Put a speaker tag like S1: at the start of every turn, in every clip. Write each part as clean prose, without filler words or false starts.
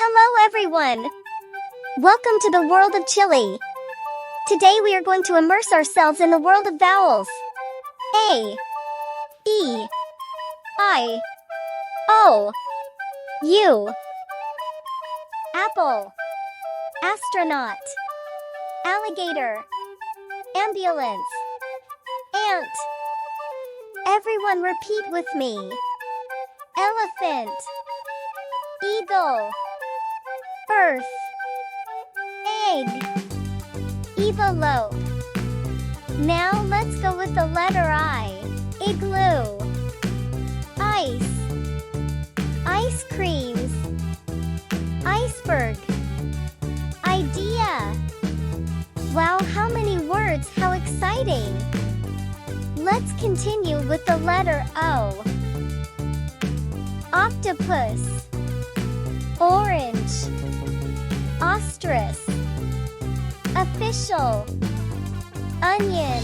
S1: Hello everyone! Welcome to the world of Chile. Today we are going to immerse ourselves in the world of vowels. A, E, I, O, U. Apple, astronaut, alligator, ambulance, ant. Everyone repeat with me. Elephant, eagle, earth, egg, envelope. Now let's go with the letter I. Igloo, ice, ice creams, iceberg, idea. Wow, how many words, how exciting! Let's continue with the letter O. Octopus, orange, ostrich, official, onion.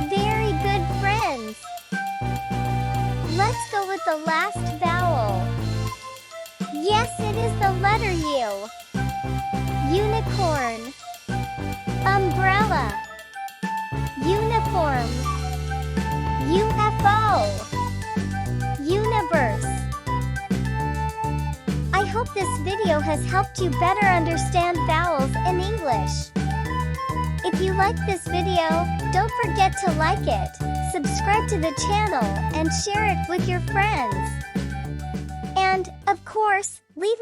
S1: Very good, friends. Let's go with the last vowel. Yes, it is the letter U. Unicorn, umbrella, uniform, UFO, universe. I hope this video has helped you better understand vowels in English. If you like this video, don't forget to like it, subscribe to the channel, and share it with your friends. And, of course, leave me